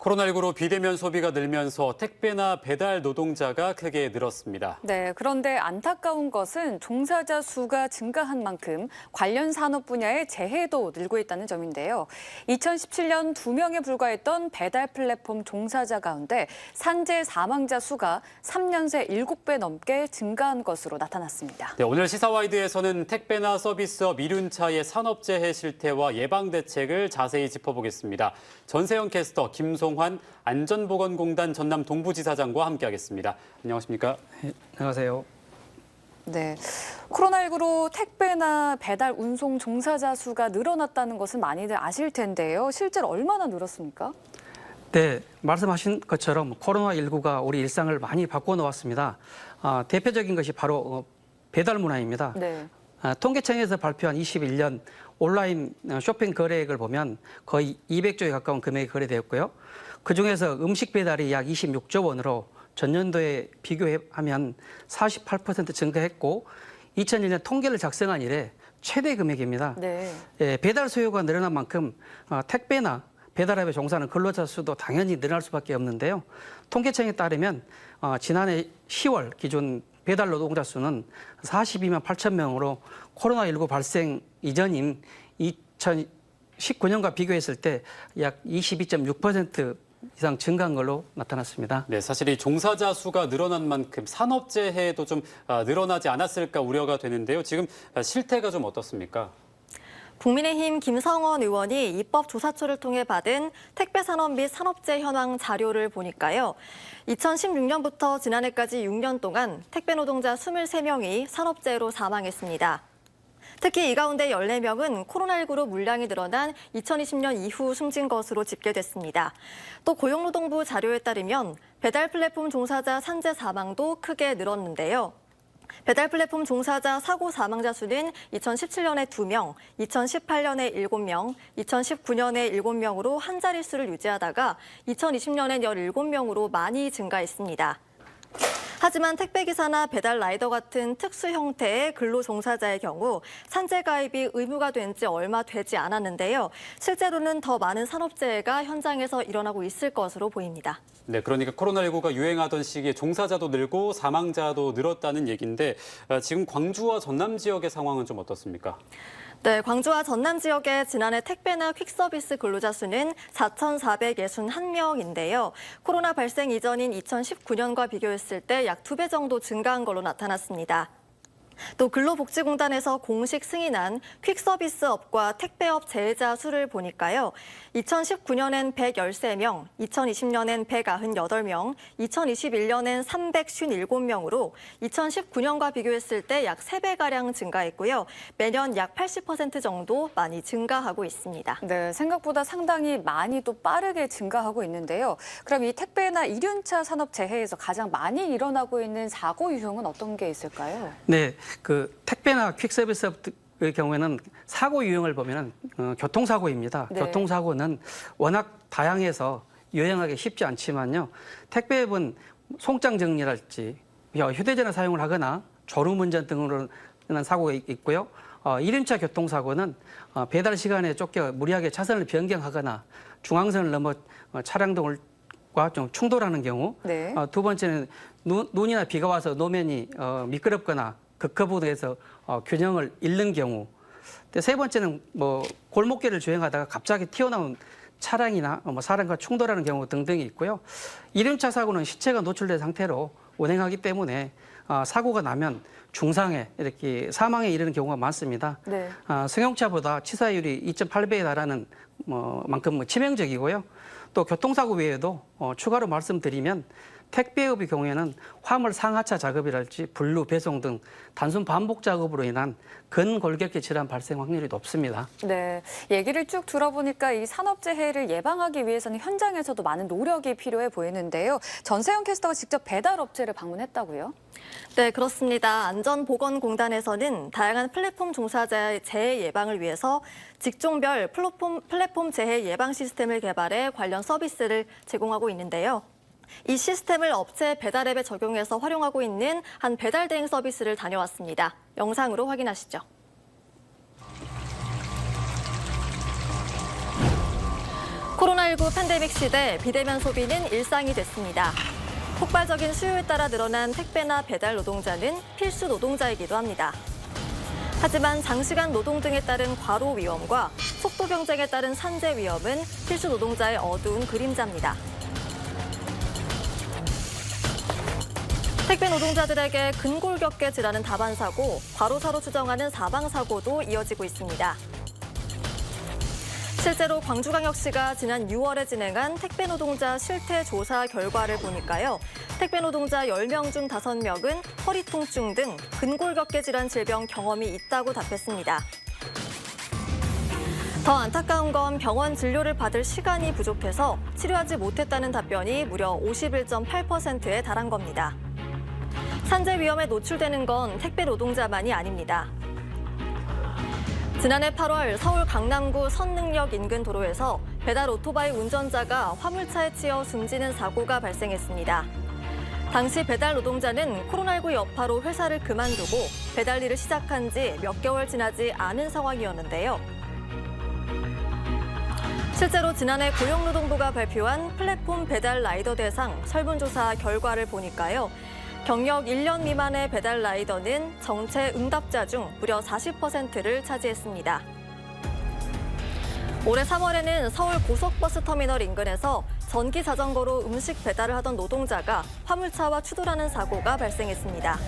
코로나19로 비대면 소비가 늘면서 택배나 배달 노동자가 크게 늘었습니다. 네, 그런데 안타까운 것은 종사자 수가 증가한 만큼 관련 산업 분야의 재해도 늘고 있다는 점인데요. 2017년 2명에 불과했던 배달 플랫폼 종사자 가운데 산재 사망자 수가 3년 새 7배 넘게 증가한 것으로 나타났습니다. 네, 오늘 시사와이드에서는 택배나 서비스업 이륜차의 산업재해 실태와 예방 대책을 자세히 짚어보겠습니다. 전세영 캐스터, 김송환 안전보건공단 전남 동부지사장과 함께하겠습니다. 안녕하십니까? 네, 안녕하세요. 네, 코로나19로 택배나 배달 운송 종사자 수가 늘어났다는 것은 많이들 아실 텐데요. 실제로 얼마나 늘었습니까? 네, 말씀하신 것처럼 코로나19가 우리 일상을 많이 바꿔놓았습니다. 대표적인 것이 바로 배달 문화입니다. 네. 통계청에서 발표한 21년 온라인 쇼핑 거래액을 보면 거의 200조에 가까운 금액이 거래되었고요. 그중에서 음식 배달이 약 26조 원으로 전년도에 비교하면 48% 증가했고 2001년 통계를 작성한 이래 최대 금액입니다. 네. 배달 수요가 늘어난 만큼 택배나 배달업에 종사하는 근로자 수도 당연히 늘어날 수밖에 없는데요. 통계청에 따르면 지난해 10월 기준 배달 노동자 수는 42만 8천 명으로 코로나19 발생 이전인 2019년과 비교했을 때 약 22.6% 이상 증가한 걸로 나타났습니다. 네, 사실 이 종사자 수가 늘어난 만큼 산업재해도 좀 늘어나지 않았을까 우려가 되는데요. 지금 실태가 좀 어떻습니까? 국민의힘 김성원 의원이 입법조사처를 통해 받은 택배산업 및 산업재 현황 자료를 보니까요. 2016년부터 지난해까지 6년 동안 택배 노동자 23명이 산업재해로 사망했습니다. 특히 이 가운데 14명은 코로나19로 물량이 늘어난 2020년 이후 숨진 것으로 집계됐습니다. 또 고용노동부 자료에 따르면 배달 플랫폼 종사자 산재 사망도 크게 늘었는데요. 배달 플랫폼 종사자 사고 사망자 수는 2017년에 2명, 2018년에 7명, 2019년에 7명으로 한 자릿수를 유지하다가 2020년엔 17명으로 많이 증가했습니다. 하지만 택배기사나 배달 라이더 같은 특수 형태의 근로 종사자의 경우 산재 가입이 의무가 된 지 얼마 되지 않았는데요. 실제로는 더 많은 산업재해가 현장에서 일어나고 있을 것으로 보입니다. 네, 그러니까 코로나19가 유행하던 시기에 종사자도 늘고 사망자도 늘었다는 얘기인데 지금 광주와 전남 지역의 상황은 좀 어떻습니까? 네, 광주와 전남 지역의 지난해 택배나 퀵서비스 근로자 수는 4,461명인데요. 코로나 발생 이전인 2019년과 비교했을 때 약 2배 정도 증가한 걸로 나타났습니다. 또 근로복지공단에서 공식 승인한 퀵서비스업과 택배업 재해자 수를 보니까요. 2019년엔 113명, 2020년엔 198명, 2021년엔 357명으로 2019년과 비교했을 때 약 3배가량 증가했고요. 매년 약 80% 정도 많이 증가하고 있습니다. 네, 생각보다 상당히 많이 또 빠르게 증가하고 있는데요. 그럼 이 택배나 이륜차 산업 재해에서 가장 많이 일어나고 있는 사고 유형은 어떤 게 있을까요? 네, 택배나 퀵서비스의 경우에는 사고 유형을 보면은 교통사고입니다. 네. 교통사고는 워낙 다양해서 요행하기 쉽지 않지만요. 택배업은 송장 정리랄지 휴대전화 사용을 하거나 졸음운전 등으로 인한 사고가 있고요. 이륜차 교통사고는 배달 시간에 쫓겨 무리하게 차선을 변경하거나 중앙선을 넘어 차량 등과 좀 충돌하는 경우. 네. 두 번째는 눈이나 비가 와서 노면이 미끄럽거나 급커브에서 균형을 잃는 경우. 세 번째는 골목길을 주행하다가 갑자기 튀어나온 차량이나 사람과 충돌하는 경우 등등이 있고요. 이륜차 사고는 시체가 노출된 상태로 운행하기 때문에 사고가 나면 중상해 이렇게 사망에 이르는 경우가 많습니다. 네. 승용차보다 치사율이 2.8배에 달하는 만큼 치명적이고요. 또 교통사고 외에도 추가로 말씀드리면 택배업의 경우에는 화물 상하차 작업이랄지 분류, 배송 등 단순 반복 작업으로 인한 근골격계 질환 발생 확률이 높습니다. 네, 얘기를 쭉 들어보니까 이 산업재해를 예방하기 위해서는 현장에서도 많은 노력이 필요해 보이는데요. 전세영 캐스터가 직접 배달업체를 방문했다고요? 네, 그렇습니다. 안전보건공단에서는 다양한 플랫폼 종사자의 재해 예방을 위해서 직종별 플랫폼 재해 예방 시스템을 개발해 관련 서비스를 제공하고 있는데요. 이 시스템을 업체 배달앱에 적용해서 활용하고 있는 한 배달 대행 서비스를 다녀왔습니다. 영상으로 확인하시죠. 코로나19 팬데믹 시대 비대면 소비는 일상이 됐습니다. 폭발적인 수요에 따라 늘어난 택배나 배달 노동자는 필수 노동자이기도 합니다. 하지만 장시간 노동 등에 따른 과로 위험과 속도 경쟁에 따른 산재 위험은 필수 노동자의 어두운 그림자입니다. 택배 노동자들에게 근골격계질환은 다반사고 과로사로 추정하는 사망사고도 이어지고 있습니다. 실제로 광주광역시가 지난 6월에 진행한 택배 노동자 실태 조사 결과를 보니까요. 택배 노동자 10명 중 5명은 허리 통증 등 근골격계 질환 질병 경험이 있다고 답했습니다. 더 안타까운 건 병원 진료를 받을 시간이 부족해서 치료하지 못했다는 답변이 무려 51.8%에 달한 겁니다. 산재 위험에 노출되는 건 택배 노동자만이 아닙니다. 지난해 8월 서울 강남구 선능력 인근 도로에서 배달 오토바이 운전자가 화물차에 치여 숨지는 사고가 발생했습니다. 당시 배달 노동자는 코로나19 여파로 회사를 그만두고 배달 일을 시작한 지 몇 개월 지나지 않은 상황이었는데요. 실제로 지난해 고용노동부가 발표한 플랫폼 배달 라이더 대상 설문조사 결과를 보니까요. 경력 1년 미만의 배달 라이더는 정체 응답자 중 무려 40%를 차지했습니다. 올해 3월에는 서울 고속버스 터미널 인근에서 전기 자전거로 음식 배달을 하던 노동자가 화물차와 추돌하는 사고가 발생했습니다.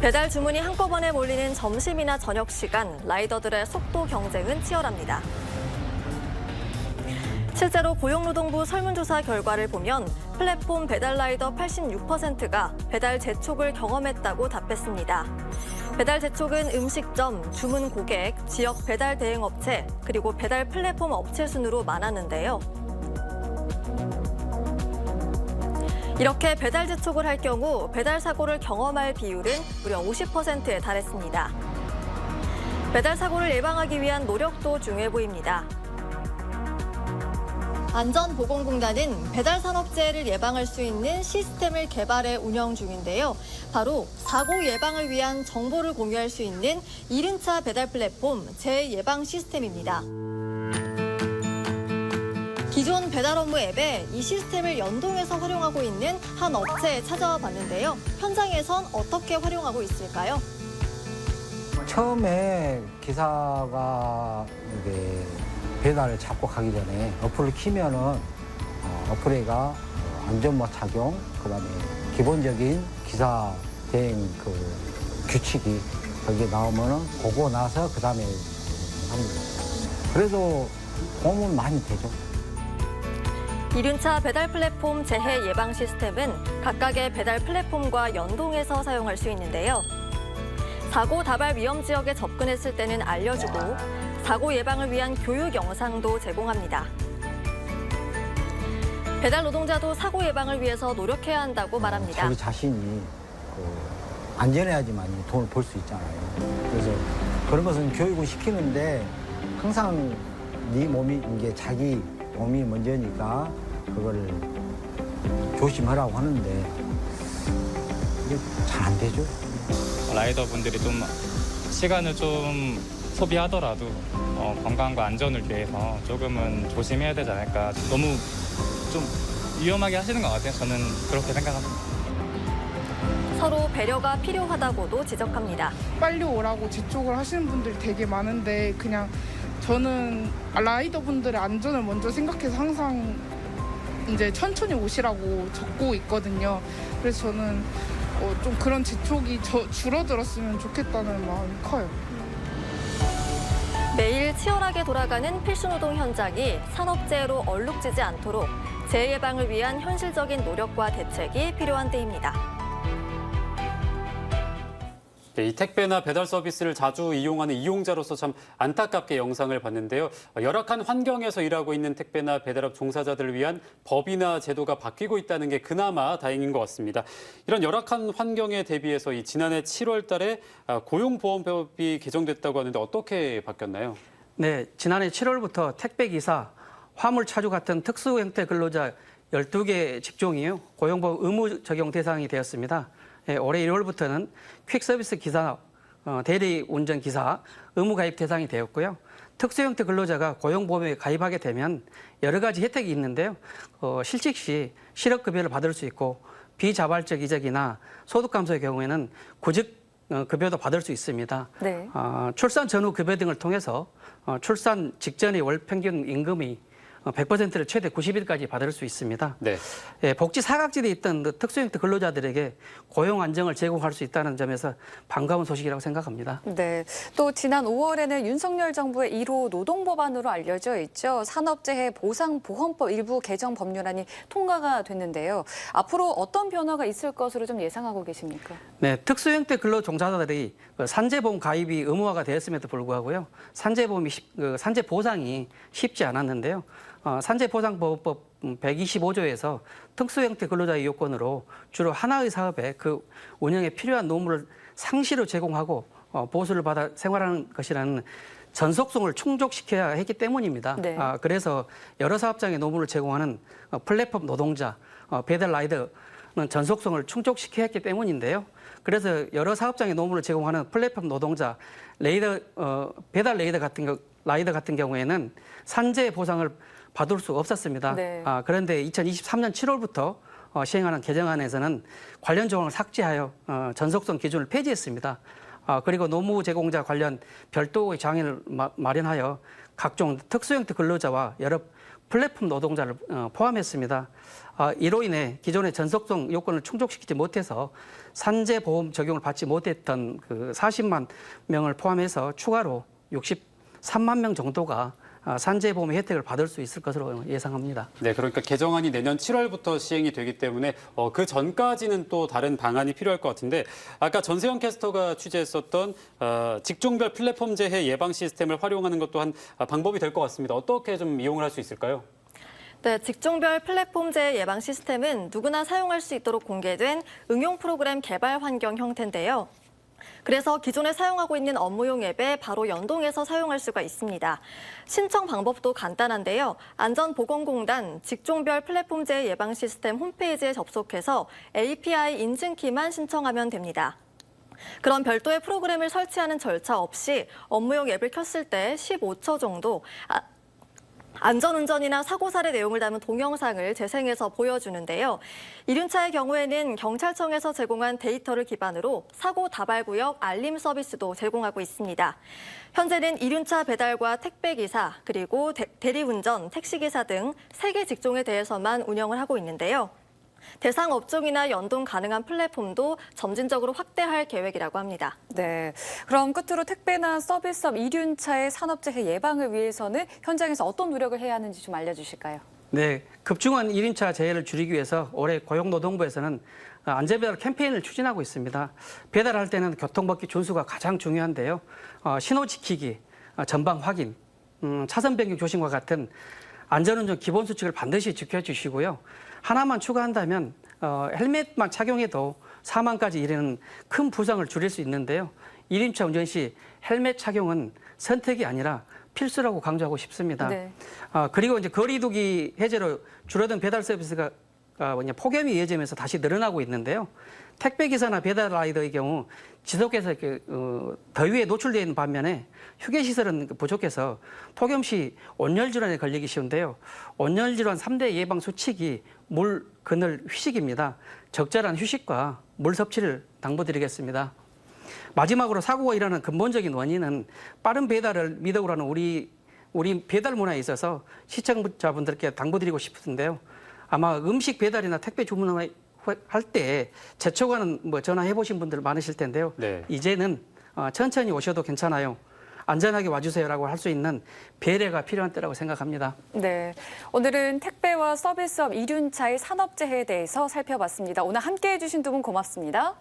배달 주문이 한꺼번에 몰리는 점심이나 저녁 시간, 라이더들의 속도 경쟁은 치열합니다. 실제로 고용노동부 설문조사 결과를 보면 플랫폼 배달 라이더 86%가 배달 재촉을 경험했다고 답했습니다. 배달 재촉은 음식점, 주문 고객, 지역 배달 대행 업체, 그리고 배달 플랫폼 업체 순으로 많았는데요. 이렇게 배달 재촉을 할 경우 배달 사고를 경험할 비율은 무려 50%에 달했습니다. 배달 사고를 예방하기 위한 노력도 중요해 보입니다. 안전보건공단은 배달산업재해를 예방할 수 있는 시스템을 개발해 운영 중인데요. 바로 사고 예방을 위한 정보를 공유할 수 있는 1인차 배달 플랫폼 재예방 시스템입니다. 기존 배달 업무 앱에 이 시스템을 연동해서 활용하고 있는 한 업체에 찾아와 봤는데요. 현장에선 어떻게 활용하고 있을까요? 처음에 기사가 이게 배달을 잡고 가기 전에 어플을 키면은 어플에가 안전모 착용, 그다음에 기본적인 기사 대행 그 규칙이 거기에 나오면은 보고 나서 그다음에 합니다. 그래도 도움은 많이 되죠. 1륜차 배달 플랫폼 재해 예방 시스템은 각각의 배달 플랫폼과 연동해서 사용할 수 있는데요. 사고 다발 위험 지역에 접근했을 때는 알려주고 사고 예방을 위한 교육 영상도 제공합니다. 배달 노동자도 사고 예방을 위해서 노력해야 한다고 말합니다. 자기 자신이 안전해야지만 돈을 벌 수 있잖아요. 그래서 그런 것은 교육을 시키는데 항상 네 몸이 이게 자기 몸이 먼저니까 그걸 조심하라고 하는데 이게 잘 안 되죠. 라이더 분들이 좀 시간을 좀 소비하더라도 건강과 안전을 위해서 조금은 조심해야 되지 않을까. 너무 좀 위험하게 하시는 것 같아요. 저는 그렇게 생각합니다. 서로 배려가 필요하다고도 지적합니다. 빨리 오라고 재촉을 하시는 분들이 되게 많은데 그냥 저는 라이더 분들의 안전을 먼저 생각해서 항상 이제 천천히 오시라고 적고 있거든요. 그래서 저는 좀 그런 재촉이 줄어들었으면 좋겠다는 마음이 커요. 매일 치열하게 돌아가는 필수노동 현장이 산업재해로 얼룩지지 않도록 재해 예방을 위한 현실적인 노력과 대책이 필요한 때입니다. 이 택배나 배달 서비스를 자주 이용하는 이용자로서 참 안타깝게 영상을 봤는데요. 열악한 환경에서 일하고 있는 택배나 배달업 종사자들을 위한 법이나 제도가 바뀌고 있다는 게 그나마 다행인 것 같습니다. 이런 열악한 환경에 대비해서 이 지난해 7월 달에 고용보험법이 개정됐다고 하는데 어떻게 바뀌었나요? 네, 지난해 7월부터 택배기사, 화물차주 같은 특수 형태 근로자 12개 직종이요. 고용보험 의무 적용 대상이 되었습니다. 올해 1월부터는 퀵서비스 기사, 대리 운전 기사 의무 가입 대상이 되었고요. 특수형태 근로자가 고용보험에 가입하게 되면 여러 가지 혜택이 있는데요. 실직 시 실업급여를 받을 수 있고 비자발적 이적이나 소득 감소의 경우에는 구직 급여도 받을 수 있습니다. 네. 출산 전후 급여 등을 통해서 출산 직전의 월 평균 임금이 100%를 최대 90일까지 받을 수 있습니다. 네. 예, 복지 사각지대에 있던 특수형태 근로자들에게 고용 안정을 제공할 수 있다는 점에서 반가운 소식이라고 생각합니다. 네. 또 지난 5월에는 윤석열 정부의 1호 노동법안으로 알려져 있죠. 산업재해 보상보험법 일부 개정 법률안이 통과가 됐는데요. 앞으로 어떤 변화가 있을 것으로 좀 예상하고 계십니까? 네, 특수형태 근로 종사자들이 산재보험 가입이 의무화가 되었음에도 불구하고요. 산재 보상이 쉽지 않았는데요. 산재보상보호법 125조에서 특수형태 근로자의 요건으로 주로 하나의 사업에 그 운영에 필요한 노무를 상시로 제공하고 보수를 받아 생활하는 것이라는 전속성을 충족시켜야 했기 때문입니다. 네. 그래서 여러 사업장에 노무를 제공하는 플랫폼 노동자, 배달 라이더는 전속성을 충족시켜야 했기 때문인데요. 그래서 여러 사업장에 노무를 제공하는 플랫폼 노동자, 배달 라이더 같은 경우에는 산재 보상을 받을 수 없었습니다. 네. 그런데 2023년 7월부터 시행하는 개정안에서는 관련 조항을 삭제하여 전속성 기준을 폐지했습니다. 그리고 노무 제공자 관련 별도의 장애를 마련하여 각종 특수형태 근로자와 여러 플랫폼 노동자를 포함했습니다. 이로 인해 기존의 전속성 요건을 충족시키지 못해서 산재보험 적용을 받지 못했던 그 40만 명을 포함해서 추가로 63만 명 정도가 산재보험의 혜택을 받을 수 있을 것으로 예상합니다. 네, 그러니까 개정안이 내년 7월부터 시행이 되기 때문에 그 전까지는 또 다른 방안이 필요할 것 같은데 아까 전세영 캐스터가 취재했었던 직종별 플랫폼 재해 예방 시스템을 활용하는 것 또한 방법이 될 것 같습니다. 어떻게 좀 이용을 할 수 있을까요? 네, 직종별 플랫폼 재해 예방 시스템은 누구나 사용할 수 있도록 공개된 응용 프로그램 개발 환경 형태인데요. 그래서 기존에 사용하고 있는 업무용 앱에 바로 연동해서 사용할 수가 있습니다. 신청 방법도 간단한데요. 안전보건공단 직종별 플랫폼 재해 예방 시스템 홈페이지에 접속해서 API 인증키만 신청하면 됩니다. 그럼 별도의 프로그램을 설치하는 절차 없이 업무용 앱을 켰을 때 15초 정도 안전운전이나 사고 사례 내용을 담은 동영상을 재생해서 보여주는데요. 이륜차의 경우에는 경찰청에서 제공한 데이터를 기반으로 사고 다발구역 알림 서비스도 제공하고 있습니다. 현재는 이륜차 배달과 택배기사, 그리고 대리운전, 택시기사 등 3개 직종에 대해서만 운영을 하고 있는데요. 대상 업종이나 연동 가능한 플랫폼도 점진적으로 확대할 계획이라고 합니다. 네. 그럼 끝으로 택배나 서비스업 이륜차의 산업재해 예방을 위해서는 현장에서 어떤 노력을 해야 하는지 좀 알려주실까요? 네, 급중한 1인차 재해를 줄이기 위해서 올해 고용노동부에서는 안전배달 캠페인을 추진하고 있습니다. 배달할 때는 교통법규 준수가 가장 중요한데요. 신호 지키기, 전방 확인, 차선 변경 조심과 같은 안전운전 기본 수칙을 반드시 지켜주시고요. 하나만 추가한다면 헬멧만 착용해도 사망까지 이르는 큰 부상을 줄일 수 있는데요. 1인차 운전 시 헬멧 착용은 선택이 아니라 필수라고 강조하고 싶습니다. 네. 그리고 이제 거리두기 해제로 줄어든 배달 서비스가 폭염이 이어지면서 다시 늘어나고 있는데요. 택배 기사나 배달 라이더의 경우 지속해서 더위에 노출되어 있는 반면에 휴게 시설은 부족해서 폭염 시 온열 질환에 걸리기 쉬운데요. 온열 질환 3대 예방 수칙이 물, 그늘, 휴식입니다. 적절한 휴식과 물 섭취를 당부드리겠습니다. 마지막으로 사고가 일어나는 근본적인 원인은 빠른 배달을 미덕으로 하는 우리 배달 문화에 있어서 시청자분들께 당부드리고 싶은데요. 아마 음식 배달이나 택배 주문을 할 때 재촉하는 전화해 보신 분들 많으실 텐데요. 네. 이제는 천천히 오셔도 괜찮아요. 안전하게 와주세요라고 할 수 있는 배려가 필요한 때라고 생각합니다. 네, 오늘은 택배와 서비스업 이륜차의 산업재해에 대해서 살펴봤습니다. 오늘 함께해 주신 두 분 고맙습니다.